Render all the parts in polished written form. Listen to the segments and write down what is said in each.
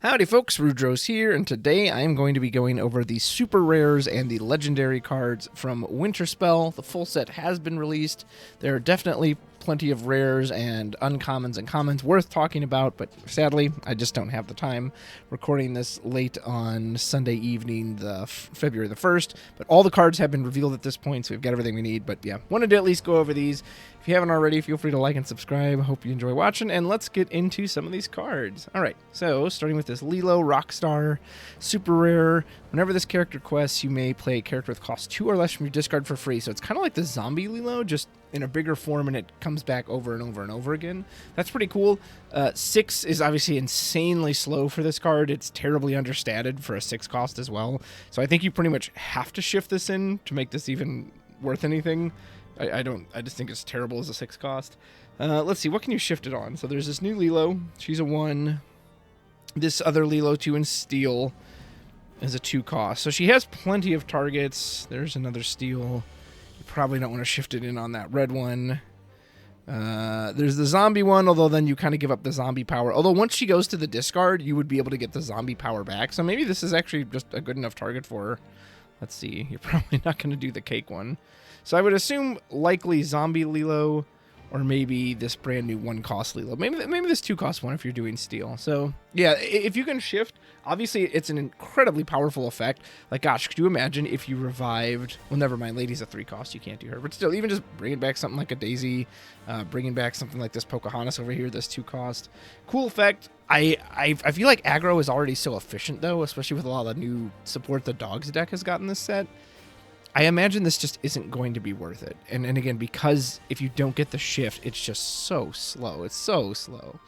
Howdy folks, Rudrose here, and today I am going to be going over the super rares and the legendary cards from Winterspell. The full set has been released. There are definitely plenty of rares and uncommons and commons worth talking about, but sadly, I just don't have the time recording this late on Sunday evening, the February the 1st, but all the cards have been revealed at this point, so we've got everything we need, but yeah, wanted to at least go over these. If you haven't already, feel free to like and subscribe. Hope you enjoy watching, and let's get into some of these cards. Alright, so starting with this Lilo Rockstar, super rare. Whenever this character quests, you may play a character with cost 2 or less from your discard for free, so it's kind of like the zombie Lilo, just in a bigger form, and it comes back over and over and over again. That's pretty cool. 6 is obviously insanely slow for this card. It's terribly understated for a 6 cost as well, so I think you pretty much have to shift this in to make this even worth anything. I just think it's terrible as a 6 cost. Let's see, what can you shift it on? So there's this new Lilo. She's a 1. This other Lilo 2 in Steel is a 2 cost. So she has plenty of targets. There's another Steel. You probably don't want to shift it in on that red one. There's the zombie one, although then you kind of give up the zombie power. Although once she goes to the discard, you would be able to get the zombie power back. So maybe this is actually just a good enough target for her. Let's see. You're probably not going to do the cake one. So I would assume likely zombie Lilo, or maybe this brand new 1 cost Lilo. Maybe this 2 cost one if you're doing Steel. So yeah, if you can shift, obviously it's an incredibly powerful effect. Like gosh, could you imagine if you revived, well never mind, Lady's a 3 cost, you can't do her. But still, even just bringing back something like a Daisy, bringing back something like this Pocahontas over here, this 2 cost. Cool effect. I feel like aggro is already so efficient though, especially with a lot of the new support the Dogs deck has gotten this set. I imagine this just isn't going to be worth it. And again, because if you don't get the shift, it's just so slow. It's so slow.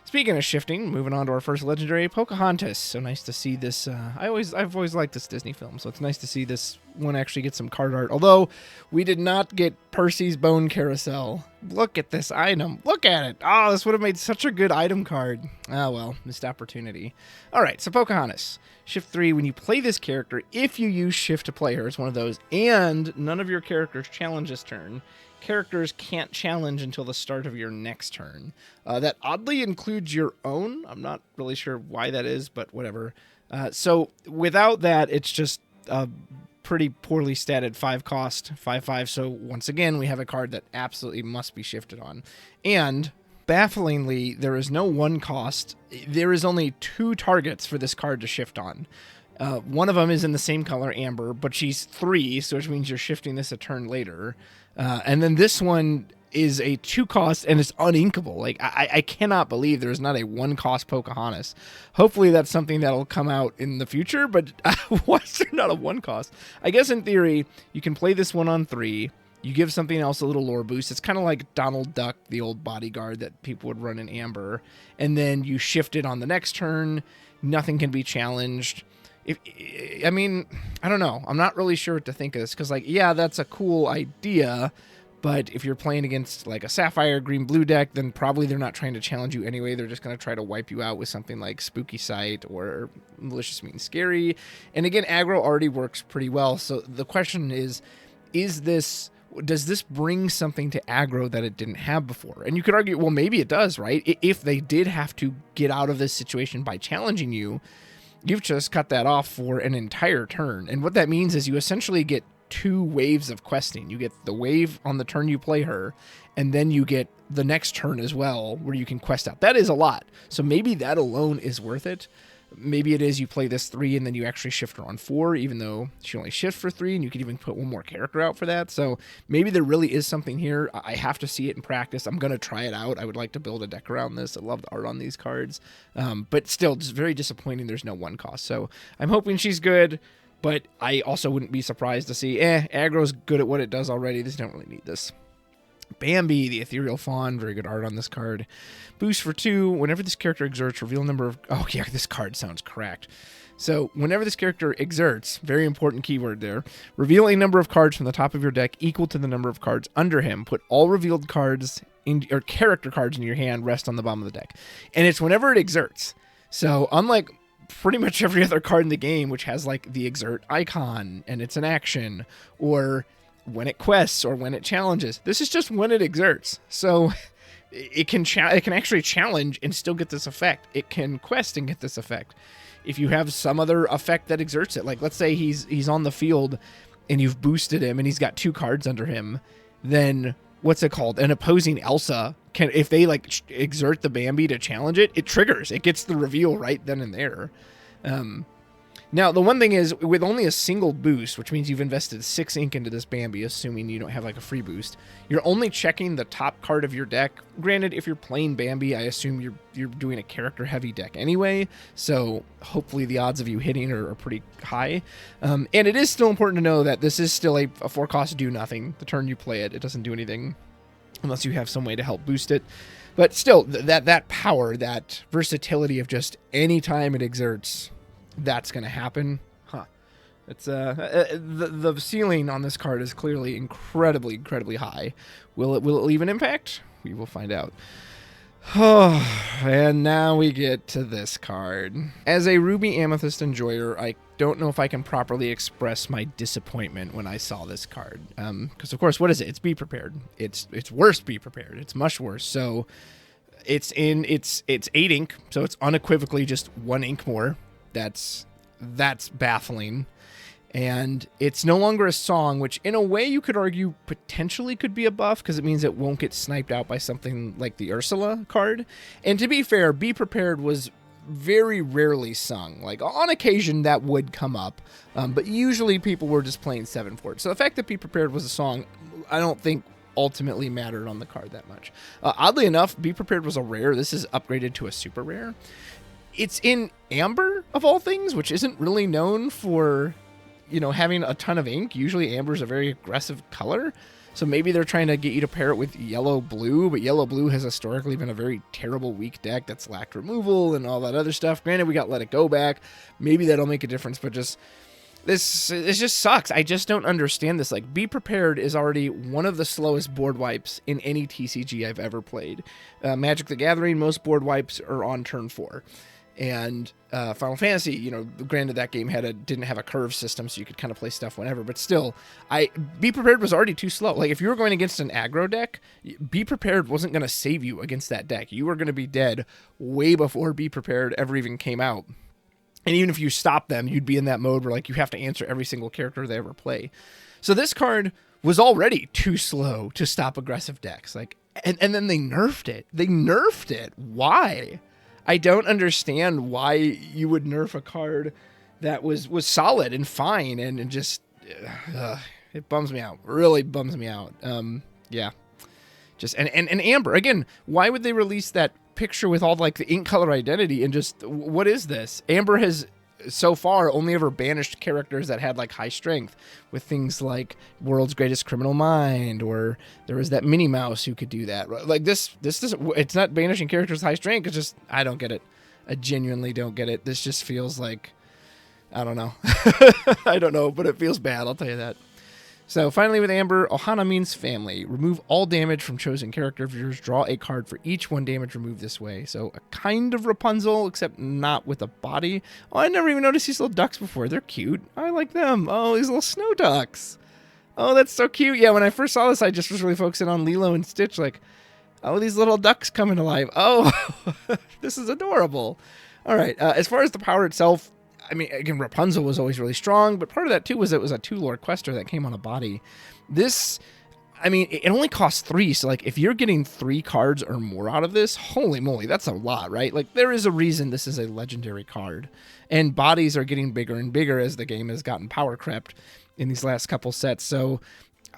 Speaking of shifting, moving on to our first legendary, Pocahontas. So nice to see this. I've always liked this Disney film, so it's nice to see this one actually get some card art. Although we did not get Percy's Bone Carousel. Look at this item. Look at it. Oh, this would have made such a good item card. Oh well, missed opportunity. All right, so Pocahontas. Shift 3, when you play this character, if you use shift to play her, it's one of those, and none of your characters challenge this turn, characters can't challenge until the start of your next turn. That oddly includes your own. I'm not really sure why that is, but whatever. So without that, it's just a pretty poorly statted 5 cost, 5/5. So once again, we have a card that absolutely must be shifted on. And bafflingly, there is no 1 cost. There is only 2 targets for this card to shift on. One of them is in the same color, Amber, but she's 3, so which means you're shifting this a turn later. And then this one is a 2 cost, and it's uninkable. Like, I cannot believe there's not a 1 cost Pocahontas. Hopefully that's something that'll come out in the future, but why is there not a 1 cost? I guess in theory, you can play this one on 3. You give something else a little lore boost. It's kind of like Donald Duck, the old bodyguard that people would run in Amber. And then you shift it on the next turn. Nothing can be challenged. I mean, I don't know. I'm not really sure what to think of this. Because, like, yeah, that's a cool idea. But if you're playing against, like, a Sapphire green-blue deck, then probably they're not trying to challenge you anyway. They're just going to try to wipe you out with something like Spooky Sight or Malicious Mean Scary. And again, aggro already works pretty well. So the question is this... does this bring something to aggro that it didn't have before? And you could argue, well, maybe it does, right? If they did have to get out of this situation by challenging you, you've just cut that off for an entire turn. And what that means is you essentially get 2 waves of questing. You get the wave on the turn you play her, and then you get the next turn as well, where you can quest out. That is a lot. So maybe that alone is worth it. Maybe it is you play this 3 and then you actually shift her on 4, even though she only shifts for 3, and you could even put 1 more character out for that. So maybe there really is something here. I have to see it in practice. I'm going to try it out. I would like to build a deck around this. I love the art on these cards. But still, just very disappointing there's no 1 cost. So I'm hoping she's good, but I also wouldn't be surprised to see, aggro's good at what it does already. This don't really need this. Bambi, the Ethereal Fawn, very good art on this card. Boost for 2, whenever this character exerts, reveal a number of... Oh yeah, this card sounds cracked. So, whenever this character exerts, very important keyword there, reveal a number of cards from the top of your deck equal to the number of cards under him. Put all revealed cards, or character cards in your hand, rest on the bottom of the deck. And it's whenever it exerts. So, unlike pretty much every other card in the game, which has like the exert icon, and it's an action, or when it quests or when it challenges. This is just when it exerts. So it can actually challenge and still get this effect. It can quest and get this effect. If you have some other effect that exerts it, like let's say he's on the field and you've boosted him and he's got 2 cards under him, then what's it called? An opposing Elsa can, if they like exert the Bambi to challenge it, it triggers. It gets the reveal right then and there. Now, the one thing is, with only a single boost, which means you've invested 6 ink into this Bambi, assuming you don't have like a free boost, you're only checking the top card of your deck. Granted, if you're playing Bambi, I assume you're doing a character-heavy deck anyway, so hopefully the odds of you hitting are pretty high. And it is still important to know that this is still a 4-cost do-nothing. The turn you play it, it doesn't do anything unless you have some way to help boost it. But still, that power, that versatility of just any time it exerts, that's going to happen. It's the ceiling on this card is clearly incredibly high. Will it leave an impact? We will find out. And now we get to this card. As a Ruby Amethyst enjoyer, I don't know if I can properly express my disappointment when I saw this card. Because of course, what is it? It's Be Prepared. It's worse Be Prepared. It's much worse. So it's 8 ink, so it's unequivocally just 1 ink more. That's baffling. And it's no longer a song, which in a way you could argue potentially could be a buff because it means it won't get sniped out by something like the Ursula card. And to be fair, Be Prepared was very rarely sung. Like on occasion that would come up, but usually people were just playing 7 for it. So the fact that Be Prepared was a song, I don't think ultimately mattered on the card that much. Oddly enough, Be Prepared was a rare. This is upgraded to a super rare. It's in Amber, of all things, which isn't really known for, having a ton of ink. Usually Amber is a very aggressive color. So maybe they're trying to get you to pair it with Yellow-Blue, but Yellow-Blue has historically been a very terrible weak deck that's lacked removal and all that other stuff. Granted, we got Let It Go back. Maybe that'll make a difference, but this just sucks. I just don't understand this. Like, Be Prepared is already one of the slowest board wipes in any TCG I've ever played. Magic the Gathering, most board wipes are on turn 4. And Final Fantasy, granted that game didn't have a curve system, so you could kind of play stuff whenever. But still, Be Prepared was already too slow. Like if you were going against an aggro deck, Be Prepared wasn't going to save you against that deck. You were going to be dead way before Be Prepared ever even came out. And even if you stopped them, you'd be in that mode where like you have to answer every single character they ever play. So this card was already too slow to stop aggressive decks. Like, and then they nerfed it. Why? I don't understand why you would nerf a card that was solid and fine and just it bums me out. Really bums me out. Yeah. Just and Amber again. Why would they release that picture with all like the ink color identity and just what is this? Amber has so far only ever banished characters that had like high strength with things like World's Greatest Criminal Mind, or there was that Minnie Mouse who could do that. Like this doesn't, it's not banishing characters with high strength. It's just, I don't get it. I genuinely don't get it. This just feels like, I don't know. I don't know, but it feels bad. I'll tell you that. So finally with Amber, Ohana means family. Remove all damage from chosen character of yours. Draw a card for each 1 damage removed this way. So a kind of Rapunzel, except not with a body. Oh, I never even noticed these little ducks before. They're cute. I like them. Oh, these little snow ducks. Oh, that's so cute. Yeah, when I first saw this, I just was really focusing on Lilo and Stitch. Like, oh, these little ducks coming to life. Oh, this is adorable. All right. As far as the power itself, I mean, again, Rapunzel was always really strong, but part of that, too, was it was a 2-lore quester that came on a body. This, I mean, it only costs 3, so, like, if you're getting 3 cards or more out of this, holy moly, that's a lot, right? Like, there is a reason this is a legendary card, and bodies are getting bigger and bigger as the game has gotten power crept in these last couple sets, so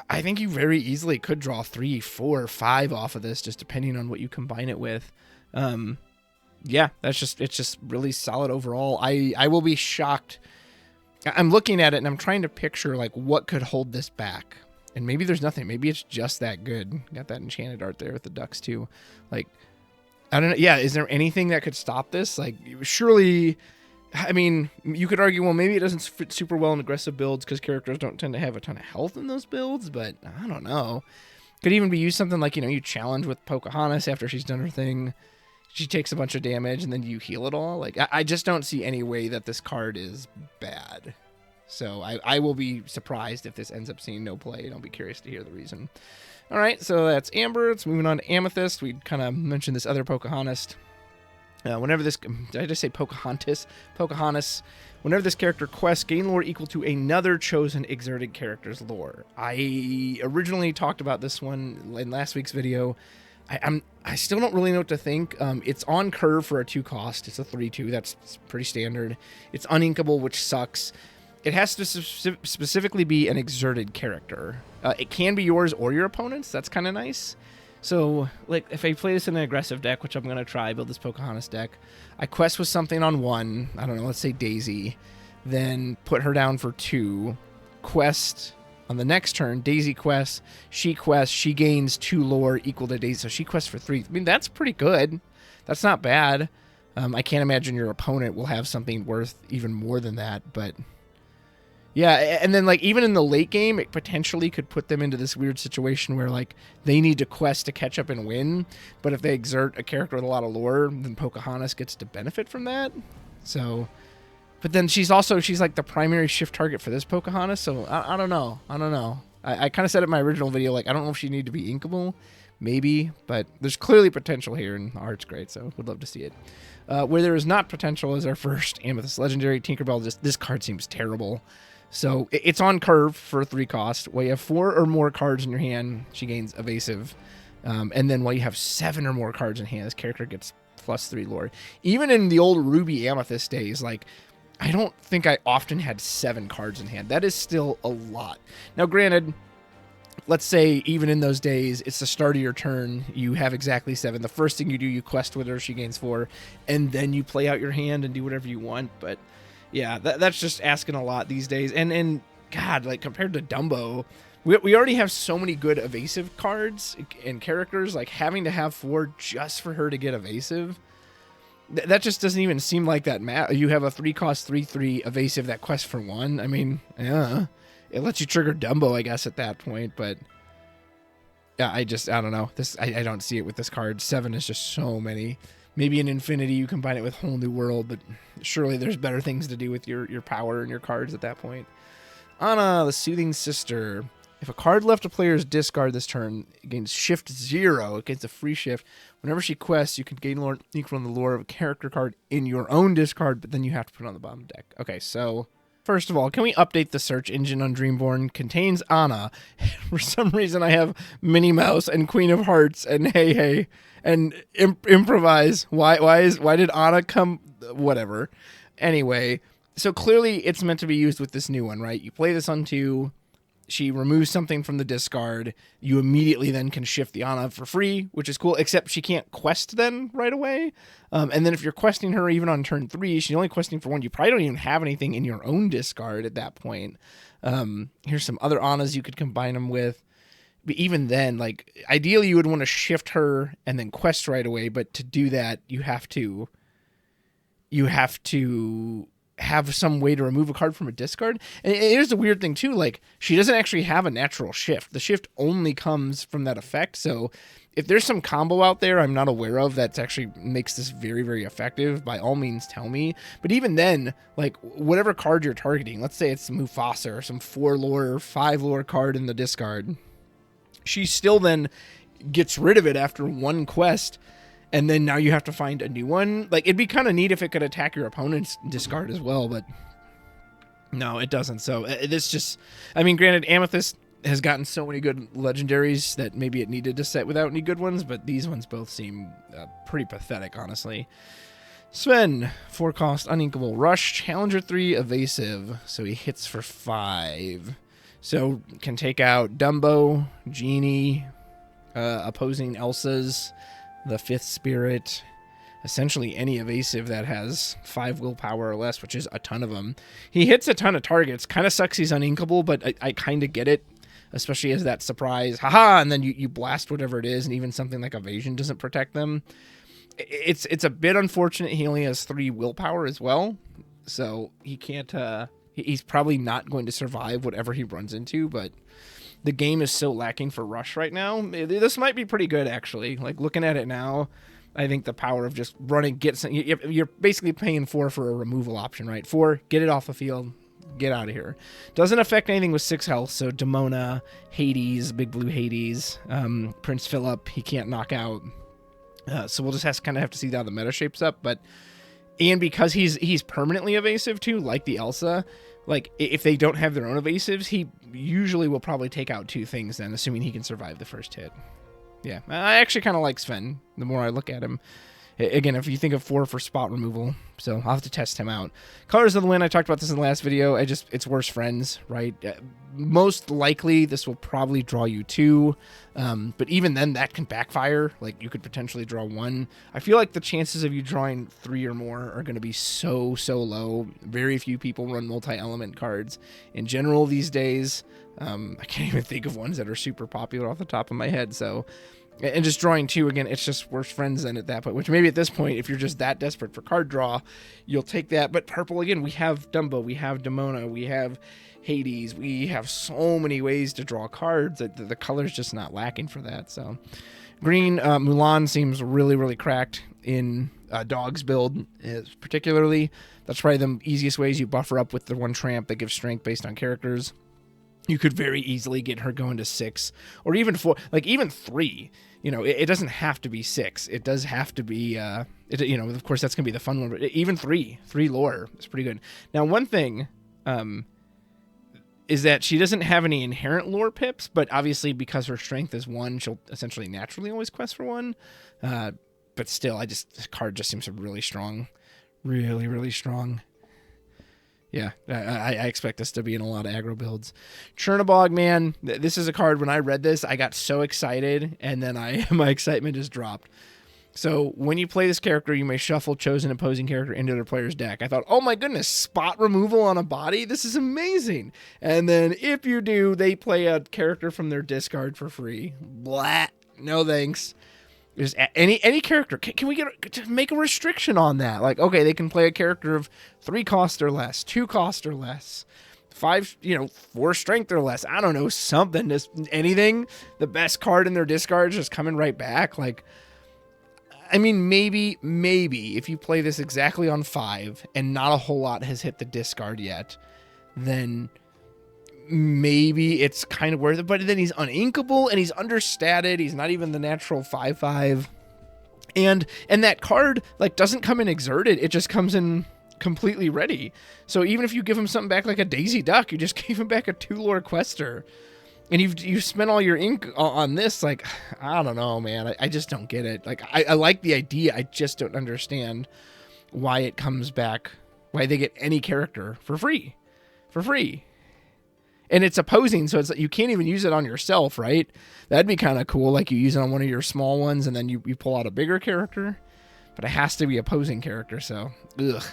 I think you very easily could draw 3, 4, 5 off of this, just depending on what you combine it with. Yeah, it's just really solid overall. I will be shocked. I'm looking at it and I'm trying to picture like what could hold this back. And maybe there's nothing. Maybe it's just that good. Got that enchanted art there with the ducks too. Like, I don't know. Yeah, is there anything that could stop this? Like, surely, I mean, you could argue, well, maybe it doesn't fit super well in aggressive builds because characters don't tend to have a ton of health in those builds, but I don't know. Could even be used something like, you challenge with Pocahontas after she's done her thing. She takes a bunch of damage and then you heal it all. Like, I just don't see any way that this card is bad. So I will be surprised if this ends up seeing no play, and I'll be curious to hear the reason. All right, so that's Amber. It's moving on to Amethyst. We kind of mentioned this other Pocahontas. Whenever this, did I just say Pocahontas? Pocahontas. Whenever this character quests, gain lore equal to another chosen exerted character's lore. I originally talked about this one in last week's video. I still don't really know what to think. It's on curve for a 2 cost. It's a 3/2. That's pretty standard. It's uninkable, which sucks. It has to specifically be an exerted character. It can be yours or your opponent's. That's kind of nice. So, like, if I play this in an aggressive deck, which I'm going to try, build this Pocahontas deck, I quest with something on 1, I don't know, let's say Daisy, then put her down for 2, quest on the next turn, Daisy quests, she gains 2 lore equal to Daisy, so she quests for 3. I mean, that's pretty good. That's not bad. I can't imagine your opponent will have something worth even more than that, but... yeah, and then, like, even in the late game, it potentially could put them into this weird situation where, like, they need to quest to catch up and win, but if they exert a character with a lot of lore, then Pocahontas gets to benefit from that. So, but then she's like the primary shift target for this Pocahontas, so I don't know. I kind of said it in my original video, like, I don't know if she need to be inkable, maybe, but there's clearly potential here, and the art's great, so would love to see it. Where there is not potential is our first Amethyst Legendary, Tinkerbell. This card seems terrible. So it's on curve for a 3 cost. While you have 4 or more cards in your hand, she gains evasive. And then while you have 7 or more cards in hand, this character gets +3 lore. Even in the old Ruby Amethyst days, like, I don't think I often had 7 cards in hand. That is still a lot. Now, granted, let's say even in those days, it's the start of your turn. You have exactly 7. The first thing you do, you quest with her, she gains 4. And then you play out your hand and do whatever you want. But... yeah, that's just asking a lot these days. And God, like, compared to Dumbo, we already have so many good evasive cards and characters. Like, having to have 4 just for her to get evasive, that just doesn't even seem like that you have a 3 cost 3/3 evasive that quests for 1. I mean, yeah, it lets you trigger Dumbo, I guess, at that point. But yeah, I don't know. I don't see it with this card. 7 is just so many. Maybe in Infinity you combine it with Whole New World, but surely there's better things to do with your power and your cards at that point. Anna, the Soothing Sister. If a card left a player's discard this turn, it gains shift 0. It gets a free shift. Whenever she quests, you can gain lore equal to the lore of a character card in your own discard, but then you have to put it on the bottom deck. Okay, so... first of all, can we update the search engine on Dreamborn? Contains Anna. For some reason, I have Minnie Mouse and Queen of Hearts and Hey and Improvise. Why did Anna come? Whatever. Anyway, so clearly it's meant to be used with this new one, right? You play this on 2. She removes something from the discard. You immediately then can shift the Anna for free, which is cool, except she can't quest then right away. And then if you're questing her even on turn 3, she's only questing for 1. You probably don't even have anything in your own discard at that point. Here's some other Annas you could combine them with. But even then, like, ideally you would want to shift her and then quest right away. But to do that, you have to have some way to remove a card from a discard. And here's the weird thing too, like, she doesn't actually have a natural shift. The shift only comes from that effect. So if there's some combo out there I'm not aware of that actually makes this very, very effective, by all means tell me. But even then, like, whatever card you're targeting, let's say it's Mufasa or some 4 lore, 5 lore card in the discard, she still then gets rid of it after 1 quest. And then now you have to find a new one. Like, it'd be kind of neat if it could attack your opponent's discard as well, but no, it doesn't. So this just, I mean, granted, Amethyst has gotten so many good legendaries that maybe it needed to set without any good ones, but these ones both seem pretty pathetic, honestly. Sven, 4 cost, uninkable. Rush, Challenger 3, evasive. So he hits for 5. So can take out Dumbo, Genie, opposing Elsa's, the 5th Spirit, essentially any evasive that has 5 willpower or less, which is a ton of them. He hits a ton of targets. Kind of sucks he's uninkable, but I kind of get it, especially as that surprise, haha, and then you blast whatever it is, and even something like evasion doesn't protect them. It's a bit unfortunate he only has 3 willpower as well, so he can't, he's probably not going to survive whatever he runs into, but the game is so lacking for Rush right now. This might be pretty good, actually. Like, looking at it now, I think the power of just running, you're basically paying 4 for a removal option, right? 4, get it off the field, Get out of here. Doesn't affect anything with 6 health, so Demona, Hades, Big Blue Hades, Prince Philip, he can't knock out. So we'll just kind of have to see how the meta shapes up. And because he's permanently evasive too, like the Elsa, like if they don't have their own evasives, he usually will probably take out 2 things then, assuming he can survive the first hit. Yeah, I actually kind of like Sven the more I look at him. Again, if you think of 4 for spot removal, so I'll have to test him out. Colors of the Wind, I talked about this in the last video. It's worse friends, right? Most likely, this will probably draw you 2, but even then, that can backfire. Like, you could potentially draw 1. I feel like the chances of you drawing 3 or more are going to be so low. Very few people run multi-element cards in general these days. I can't even think of ones that are super popular off the top of my head, so... And just drawing 2, again, it's just worse friends than at that point, which maybe at this point, if you're just that desperate for card draw, you'll take that. But purple, again, we have Dumbo, we have Demona, we have Hades, we have so many ways to draw cards that the color's just not lacking for that. So green, Mulan seems really cracked in Dog's build, particularly. That's probably the easiest ways. You buffer up with the 1 tramp that gives strength based on characters. You could very easily get her going to 6 or even 4, like even 3. You know, it doesn't have to be 6. It does have to be, you know, of course that's going to be the fun one, but even 3 lore is pretty good. Now, one thing is that she doesn't have any inherent lore pips, but obviously because her strength is 1, she'll essentially naturally always quest for 1. But still, this card just seems really strong. Really strong. Yeah, I expect this to be in a lot of aggro builds. Chernobog, man, this is a card, when I read this, I got so excited, and then my excitement just dropped. So when you play this character, you may shuffle chosen opposing character into their player's deck. I thought, oh my goodness, spot removal on a body? This is amazing. And then if you do, they play a character from their discard for free. Blah, no thanks. Just any character. Can we make a restriction on that? Like, okay, they can play a character of 3 cost or less, 2 cost or less, 5, 4 strength or less. I don't know, something, just anything. The best card in their discard is just coming right back. Like, I mean, maybe if you play this exactly on 5 and not a whole lot has hit the discard yet, then maybe it's kind of worth it. But then he's uninkable and he's understated. He's not even the natural 5/5, and that card like doesn't come in exerted. It just comes in completely ready. So even if you give him something back like a Daisy Duck, you just gave him back a 2 lore quester, and you've spent all your ink on this. Like, I don't know, man. I just don't get it. Like, I like the idea. I just don't understand why it comes back. Why they get any character for free. And it's opposing, so it's you can't even use it on yourself, right? That'd be kind of cool. Like you use it on one of your small ones, and then you pull out a bigger character. But it has to be opposing character, so ugh,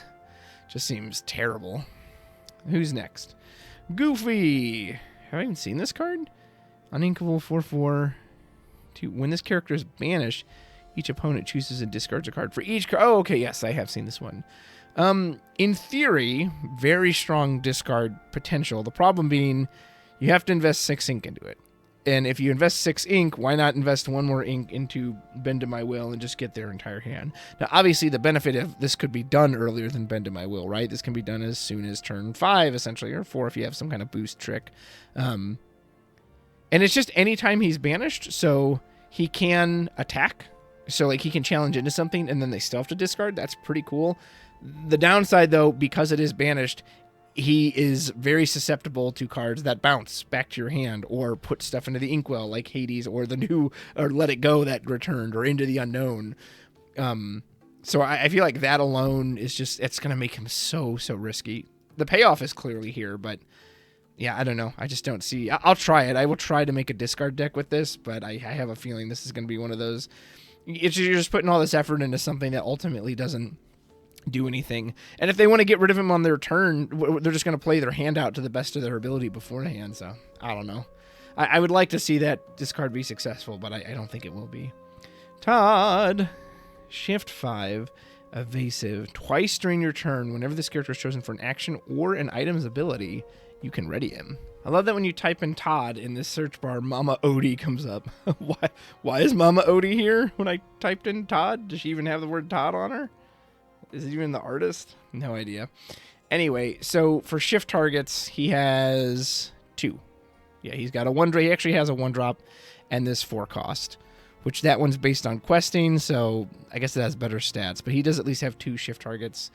just seems terrible. Who's next? Goofy. Have I even seen this card? Uninkable 4/4. When this character is banished, each opponent chooses and discards a card for each card. Oh, okay, yes, I have seen this one. In theory, very strong discard potential. The problem being you have to invest 6 ink into it. And if you invest 6 ink, why not invest 1 more ink into Bend to My Will and just get their entire hand? Now, obviously, the benefit of this could be done earlier than Bend to My Will, right? This can be done as soon as turn 5, essentially, or 4 if you have some kind of boost trick. And it's just anytime he's banished, so he can attack. So, like, he can challenge into something, and then they still have to discard. That's pretty cool. The downside, though, because it is banished, he is very susceptible to cards that bounce back to your hand or put stuff into the inkwell, like Hades or the new, or Let It Go that returned, or Into the Unknown. So I feel like that alone is just, it's going to make him so risky. The payoff is clearly here, but yeah, I don't know. I just don't see. I'll try it. I will try to make a discard deck with this, but I have a feeling this is going to be one of those. You're just putting all this effort into something that ultimately doesn't do anything. And if they want to get rid of him on their turn, they're just going to play their hand out to the best of their ability beforehand. So I don't know. I would like to see that discard be successful, but I don't think it will be. Todd. Shift 5. Evasive. Twice during your turn, whenever this character is chosen for an action or an item's ability, you can ready him. I love that when you type in Todd in this search bar, Mama Odie comes up. Why is Mama Odie here when I typed in Todd? Does she even have the word Todd on her? Is it even the artist? No idea. Anyway, so for shift targets, he has 2. Yeah, he's got a 1 drop. He actually has a 1 drop and this 4 cost, which that one's based on questing, so I guess it has better stats. But he does at least have 2 shift targets.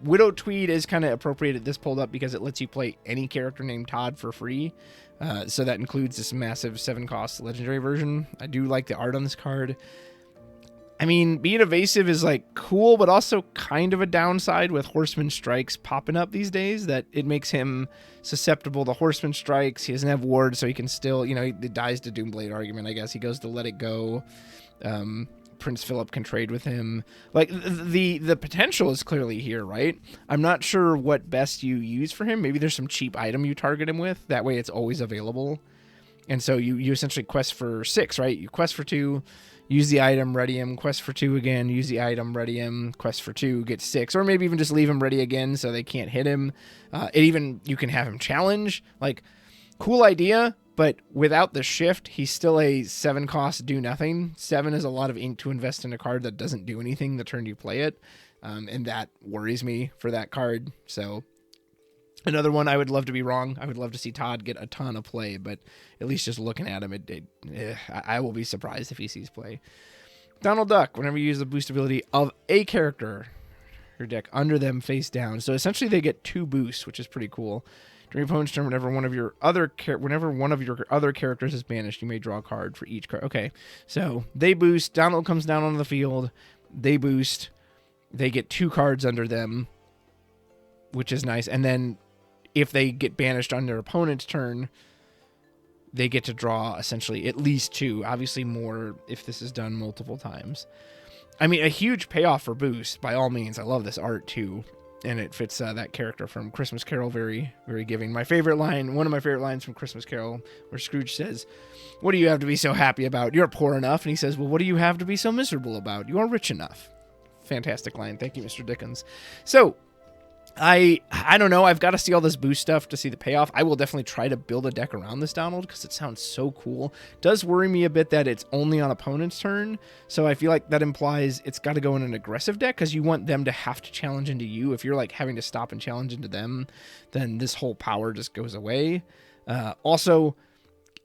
Widow Tweed is kind of appropriate at this pulled up because it lets you play any character named Todd for free. So that includes this massive 7 cost legendary version. I do like the art on this card. I mean, being evasive is like cool, but also kind of a downside with Horseman Strikes popping up these days, that it makes him susceptible to Horseman Strikes. He doesn't have ward, so he can still, you know, he dies to Doomblade argument, I guess. He goes to Let It Go. Prince Philip can trade with him. Like, the potential is clearly here, right? I'm not sure what best you use for him. Maybe there's some cheap item you target him with. That way it's always available. And so you essentially quest for 6, right? You quest for 2, use the item, ready him, quest for 2 again, use the item, ready him, quest for 2, get 6, or maybe even just leave him ready again so they can't hit him. You can have him challenge. Like, cool idea, but without the shift, he's still a 7 cost do nothing. 7 is a lot of ink to invest in a card that doesn't do anything the turn you play it, and that worries me for that card. So another one, I would love to be wrong. I would love to see Todd get a ton of play, but at least just looking at him, I will be surprised if he sees play. Donald Duck, whenever you use the boost ability of a character, your deck under them face down. So essentially they get 2 boosts, which is pretty cool. During your opponent's turn, whenever one of your other characters is banished, you may draw a card for each card. Okay, so they boost. Donald comes down onto the field. They boost. They get 2 cards under them, which is nice. And then if they get banished on their opponent's turn, they get to draw essentially at least 2. Obviously more if this is done multiple times. I mean, a huge payoff for boost, by all means. I love this art too. And it fits that character from Christmas Carol very, very giving. My favorite line, one of my favorite lines from Christmas Carol, where Scrooge says, "What do you have to be so happy about? You're poor enough." And he says, "Well, what do you have to be so miserable about? You are rich enough." Fantastic line. Thank you, Mr. Dickens. So, I don't know. I've got to see all this boost stuff to see the payoff. I will definitely try to build a deck around this Donald because it sounds so cool. It does worry me a bit that it's only on opponent's turn. So I feel like that implies it's got to go in an aggressive deck because you want them to have to challenge into you. If you're like having to stop and challenge into them, then this whole power just goes away. Also,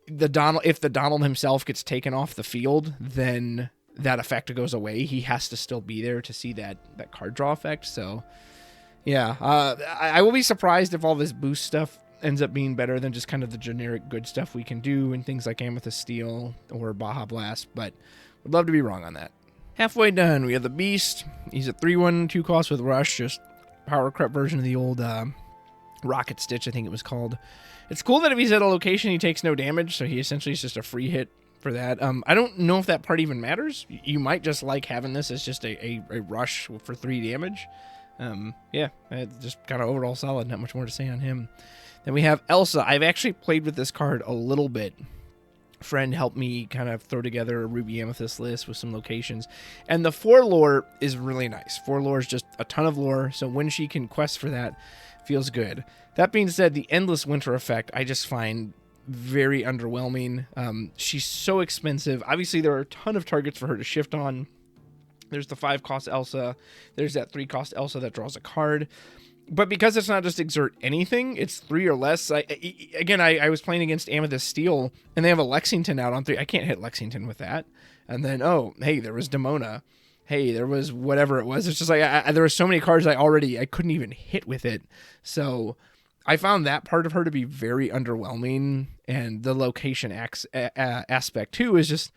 if the Donald himself gets taken off the field, then that effect goes away. He has to still be there to see that card draw effect. So yeah, I will be surprised if all this boost stuff ends up being better than just kind of the generic good stuff we can do and things like Amethyst Steel or Baja Blast, but would love to be wrong on that. Halfway done, we have the Beast. He's a 3/1 2 cost with Rush, just power creep version of the old Rocket Stitch, I think it was called. It's cool that if he's at a location, he takes no damage, so he essentially is just a free hit for that. I don't know if that part even matters. You might just like having this as just a rush for 3 damage. Yeah, just kind of overall solid. Not much more to say on him. Then we have Elsa. I've actually played with this card a little bit. A friend helped me kind of throw together a Ruby Amethyst list with some locations. And the 4 lore is really nice. 4 lore is just a ton of lore, so when she can quest for that, feels good. That being said, the Endless Winter effect I just find very underwhelming. She's so expensive. Obviously, there are a ton of targets for her to shift on. There's the 5 cost Elsa. There's that 3 cost Elsa that draws a card. But because it's not just exert anything, it's 3 or less. I was playing against Amethyst Steel, and they have a Lexington out on 3. I can't hit Lexington with that. And then, oh, hey, there was Demona. Hey, there was whatever it was. It's just like there were so many cards I couldn't even hit with it. So I found that part of her to be very underwhelming. And the location aspect, too, is just...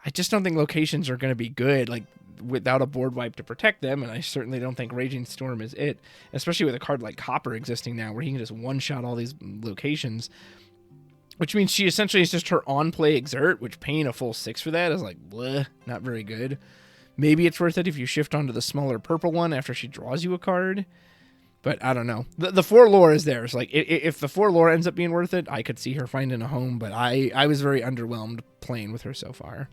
I just don't think locations are going to be good. Like, without a board wipe to protect them, and I certainly don't think Raging Storm is it, especially with a card like Copper existing now where he can just one-shot all these locations, which means she essentially is just her on-play exert, which paying a full 6 for that is like, bleh, not very good. Maybe it's worth it if you shift onto the smaller purple one after she draws you a card, but I don't know. The 4 lore is there. So like, if the 4 lore ends up being worth it, I could see her finding a home, but I was very underwhelmed playing with her so far.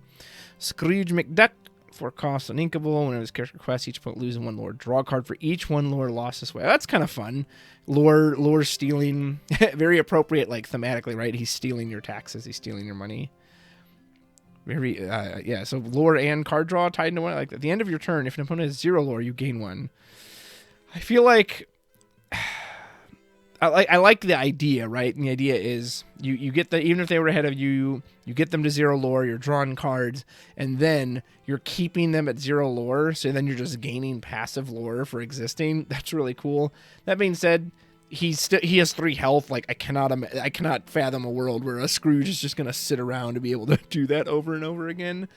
Scrooge McDuck. 4 costs uninkable. Whenever his character quests, each opponent loses 1 lore. Draw a card for each 1 lore lost this way. That's kind of fun. Lore stealing. Very appropriate, like, thematically, right? He's stealing your taxes. He's stealing your money. Very, yeah. So lore and card draw tied into one. Like, at the end of your turn, if an opponent has 0 lore, you gain 1. I feel like I like the idea, right? And the idea is you get the, even if they were ahead of you, you get them to 0 lore, you're drawing cards, and then you're keeping them at 0 lore, so then you're just gaining passive lore for existing. That's really cool. That being said, he has 3 health. Like, I cannot fathom a world where a Scrooge is just gonna sit around to be able to do that over and over again.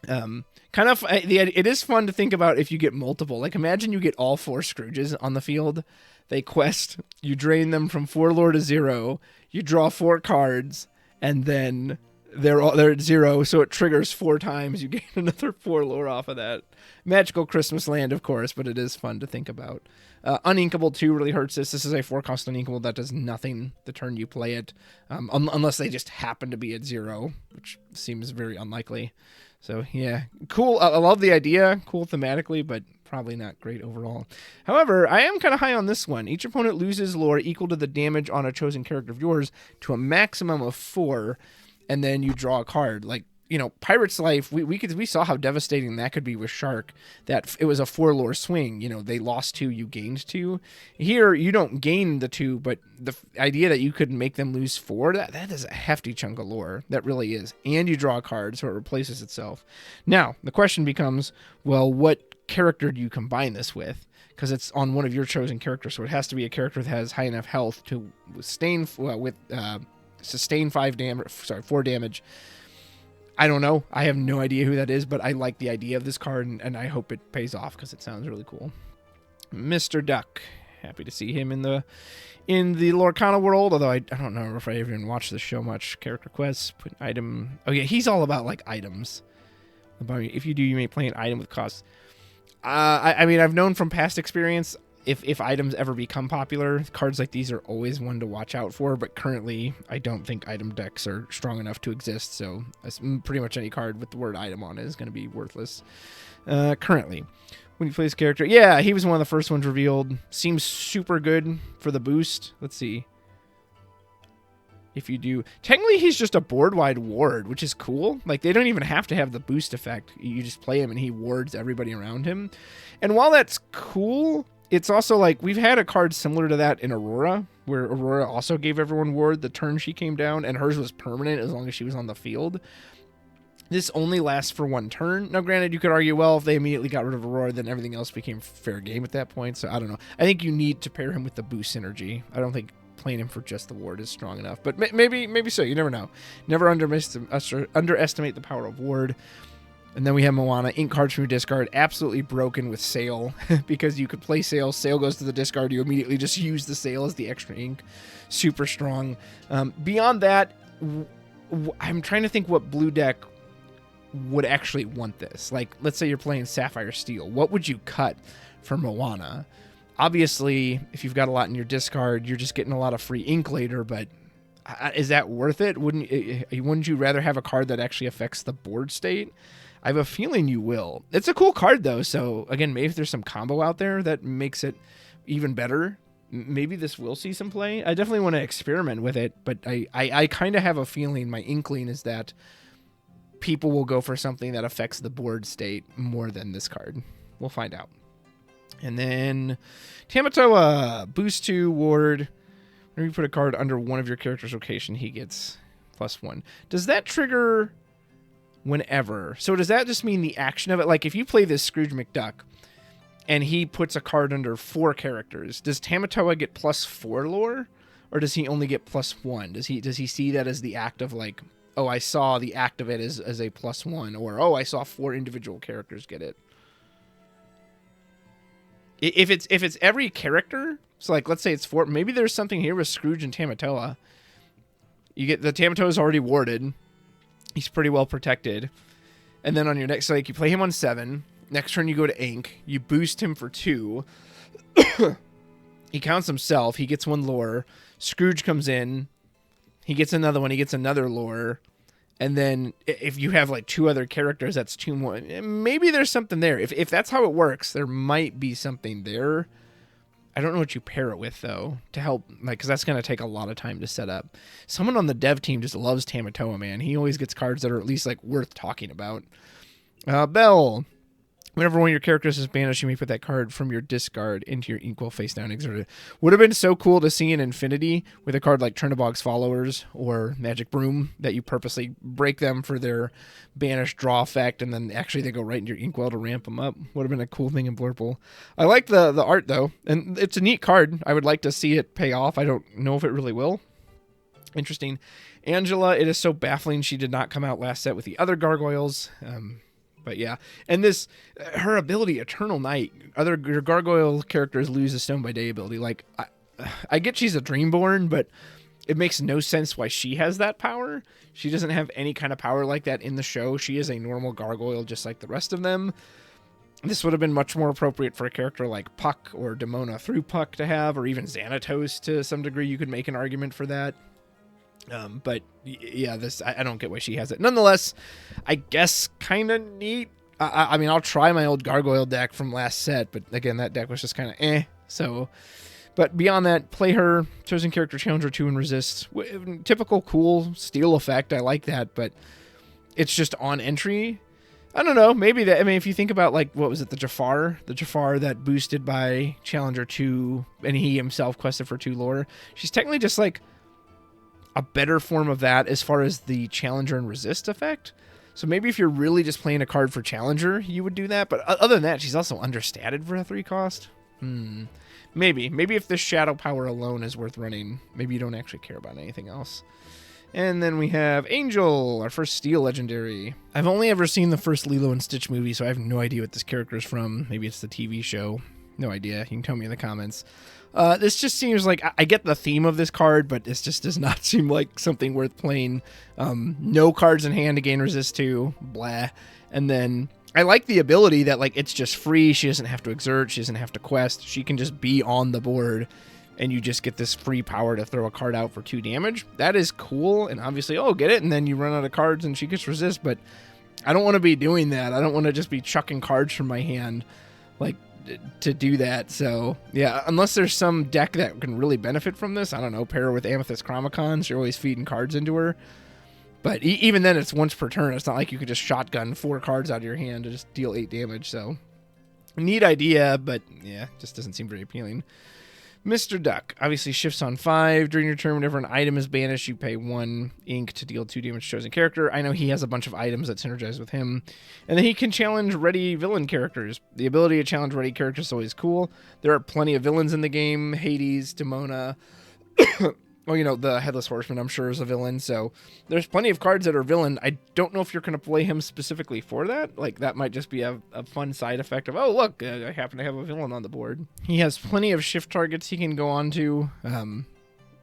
It is fun to think about if you get multiple. Like, imagine you get all 4 Scrooges on the field. They quest, you drain them from 4 lore to 0, you draw 4 cards, and then they're at 0, so it triggers 4 times. You gain another 4 lore off of that. Magical Christmas Land, of course, but it is fun to think about. Uninkable 2 really hurts this. This is a 4-cost Uninkable that does nothing the turn you play it, unless they just happen to be at 0, which seems very unlikely. So, yeah, cool. I love the idea. Cool thematically, but probably not great overall. However, I am kind of high on this one. Each opponent loses lore equal to the damage on a chosen character of yours to a maximum of 4, and then you draw a card. Like, you know, Pirate's Life, we saw how devastating that could be with Shark, that it was a 4 lore swing. You know, they lost 2, you gained 2. Here, you don't gain the 2, but the idea that you could make them lose 4, that is a hefty chunk of lore. That really is. And you draw a card, so it replaces itself. Now, the question becomes, well, what character do you combine this with? Because it's on one of your chosen characters, so it has to be a character that has high enough health to sustain 4 damage. I don't know. I have no idea who that is, but I like the idea of this card, and I hope it pays off because it sounds really cool. Mr. Duck. Happy to see him in the Lorcana world, although I don't know if I even watched the show much. Character quests, put item. Oh yeah, he's all about like items. If you do, you may play an item with costs. I mean, I've known from past experience, if items ever become popular, cards like these are always one to watch out for, but currently I don't think item decks are strong enough to exist, so pretty much any card with the word item on it is going to be worthless currently. When you play this character, yeah, he was one of the first ones revealed. Seems super good for the boost. Let's see. If you do, technically he's just a board-wide ward, which is cool. Like, they don't even have to have the boost effect. You just play him and he wards everybody around him. And while that's cool, it's also like, we've had a card similar to that in Aurora, where Aurora also gave everyone ward the turn she came down, and hers was permanent as long as she was on the field. This only lasts for 1 turn. Now, granted, you could argue, well, if they immediately got rid of Aurora, then everything else became fair game at that point. So I don't know. I think you need to pair him with the boost synergy. I don't think playing him for just the ward is strong enough, but maybe so. You never know. Never underestimate the power of ward. And then we have Moana. Ink cards from your discard. Absolutely broken with Sail because you could play Sail. Sail goes to the discard. You immediately just use the Sail as the extra ink. Super strong. Beyond that, I'm trying to think what blue deck would actually want this. Like, let's say you're playing Sapphire Steel. What would you cut for Moana? Obviously, if you've got a lot in your discard, you're just getting a lot of free ink later, but is that worth it? Wouldn't you rather have a card that actually affects the board state? I have a feeling you will. It's a cool card, though, so again, maybe if there's some combo out there that makes it even better, maybe this will see some play. I definitely want to experiment with it, but I kind of have a feeling, my inkling is that people will go for something that affects the board state more than this card. We'll find out. And then Tamatoa, boost 2 ward. Whenever you put a card under one of your character's location, he gets +1. Does that trigger whenever? So does that just mean the action of it? Like, if you play this Scrooge McDuck and he puts a card under 4 characters, does Tamatoa get +4 lore? Or does he only get +1? Does he see that as the act of, like, oh, I saw the act of it as a +1, or oh, I saw 4 individual characters get it? If it's every character, so like let's say it's 4, maybe there's something here with Scrooge and Tamatoa. You get the Tamatoa's already warded. He's pretty well protected. And then on your next, so like you play him on 7. Next turn you go to Ink. You boost him for 2. He counts himself. He gets 1 lore. Scrooge comes in. He gets another one. He gets another lore. And then if you have like 2 other characters, that's 2 more. Maybe there's something there. If that's how it works, there might be something there. I don't know what you pair it with, though, to help, like, because that's going to take a lot of time to set up. Someone on the dev team just loves Tamatoa, man. He always gets cards that are at least, like, worth talking about. Bell. Whenever one of your characters is banished, you may put that card from your discard into your ink while face down exerted. Would have been so cool to see in Infinity with a card like Chernobog's Followers or Magic Broom that you purposely break them for their banished draw effect, and then actually they go right into your inkwell to ramp them up. Would have been a cool thing in Blurple. I like the art though, and it's a neat card. I would like to see it pay off. I don't know if it really will. Interesting. Angela, it is so baffling she did not come out last set with the other gargoyles. But yeah, and this, her ability, Eternal Night, your gargoyle characters lose a Stone by Day ability. Like, I get she's a Dreamborn, but it makes no sense why she has that power. She doesn't have any kind of power like that in the show. She is a normal gargoyle just like the rest of them. This would have been much more appropriate for a character like Puck or Demona through Puck to have, or even Xanatos to some degree. You could make an argument for that. But yeah, this, I don't get why she has it. Nonetheless, I guess kind of neat. I mean, I'll try my old Gargoyle deck from last set, but again, that deck was just kind of So, but beyond that, play her, chosen character Challenger 2 and resist. Typical cool steal effect. I like that, but it's just on entry. I don't know. Maybe that, I mean, if you think about, like, what was it? The Jafar that boosted by Challenger 2, and he himself quested for 2 lore. She's technically just like a better form of that as far as the Challenger and resist effect. So maybe if you're really just playing a card for Challenger, you would do that. But other than that, she's also understated for a 3 cost. Maybe if this Shadow Power alone is worth running, maybe you don't actually care about anything else. And then we have Angel, our first Steel Legendary. I've only ever seen the first Lilo and Stitch movie, so I have no idea what this character is from. Maybe it's the TV show. No idea. You can tell me in the comments. This just seems like, I get the theme of this card, but this just does not seem like something worth playing. No cards in hand to gain resist to, blah. And then I like the ability that, like, it's just free. She doesn't have to exert. She doesn't have to quest. She can just be on the board, and you just get this free power to throw a card out for 2 damage. That is cool, and obviously, get it, and then you run out of cards and she gets resist, but I don't want to be doing that. I don't want to just be chucking cards from my hand, like, to do that. So yeah, unless there's some deck that can really benefit from this, I don't know, pair her with Amethyst Chromicons, you're always feeding cards into her. But even then, it's once per turn. It's not like you could just shotgun 4 cards out of your hand to just deal 8 damage. So neat idea, but yeah, just doesn't seem very appealing. Mr. Duck obviously shifts on 5. During your turn, whenever an item is banished, you pay 1 ink to deal 2 damage to chosen character. I know he has a bunch of items that synergize with him. And then he can challenge ready villain characters. The ability to challenge ready characters is always cool. There are plenty of villains in the game. Hades, Demona. Well, the Headless Horseman, I'm sure, is a villain. So there's plenty of cards that are villain. I don't know if you're going to play him specifically for that. Like, that might just be a fun side effect of, oh, look, I happen to have a villain on the board. He has plenty of shift targets he can go on to.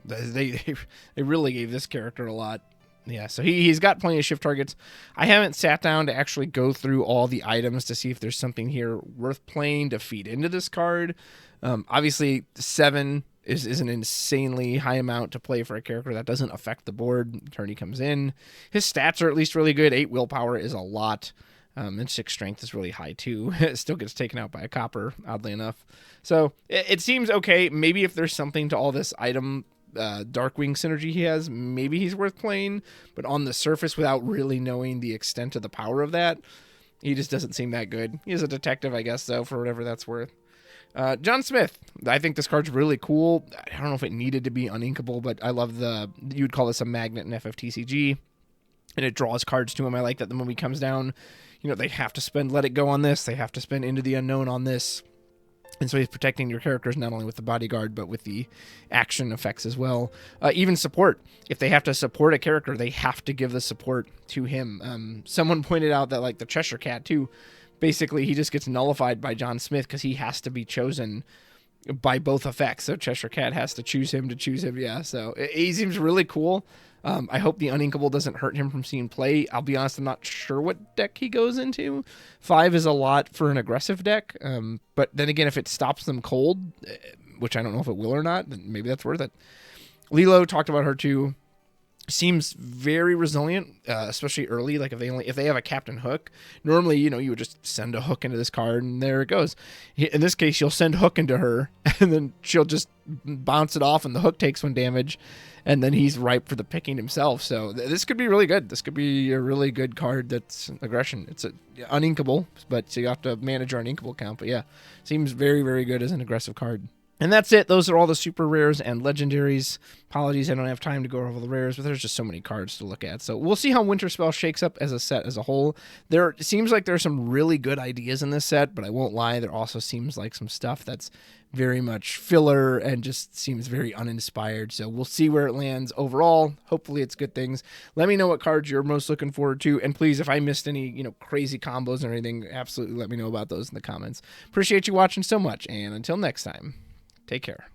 They really gave this character a lot. Yeah, so he's got plenty of shift targets. I haven't sat down to actually go through all the items to see if there's something here worth playing to feed into this card. Obviously, 7 is an insanely high amount to play for a character that doesn't affect the board. The turn he comes in. His stats are at least really good. 8 willpower is a lot. And 6 strength is really high too. It still gets taken out by a copper, oddly enough. So it seems okay. Maybe if there's something to all this item Darkwing synergy he has, maybe he's worth playing. But on the surface, without really knowing the extent of the power of that, he just doesn't seem that good. He's a detective, I guess, though, for whatever that's worth. John Smith. I think this card's really cool. I don't know if it needed to be uninkable, but I love you'd call this a magnet in FFTCG, and it draws cards to him. I like that the moment he comes down, they have to spend Let It Go on this. They have to spend Into the Unknown on this. And so he's protecting your characters not only with the bodyguard, but with the action effects as well. Even support. If they have to support a character, they have to give the support to him. Someone pointed out that, like, the Cheshire Cat, too, basically, he just gets nullified by John Smith because he has to be chosen by both effects. So Cheshire Cat has to choose him. Yeah, so he seems really cool. I hope the uninkable doesn't hurt him from seeing play. I'll be honest, I'm not sure what deck he goes into. 5 is a lot for an aggressive deck. But then again, if it stops them cold, which I don't know if it will or not, then maybe that's worth it. Lilo, talked about her too. Seems very resilient, especially early. Like if they have a Captain Hook, normally you would just send a Hook into this card and there it goes. In this case, you'll send Hook into her and then she'll just bounce it off and the Hook takes 1 damage, and then he's ripe for the picking himself. So this could be really good. This could be a really good card that's aggression. It's uninkable, but so you have to manage your uninkable count. But yeah, seems very, very good as an aggressive card. And that's it. Those are all the super rares and legendaries. Apologies, I don't have time to go over the rares, but there's just so many cards to look at. So we'll see how Winterspell shakes up as a set as a whole. It seems like there's some really good ideas in this set, but I won't lie, there also seems like some stuff that's very much filler and just seems very uninspired. So we'll see where it lands overall. Hopefully it's good things. Let me know what cards you're most looking forward to. And please, if I missed any, crazy combos or anything, absolutely let me know about those in the comments. Appreciate you watching so much. And until next time, take care.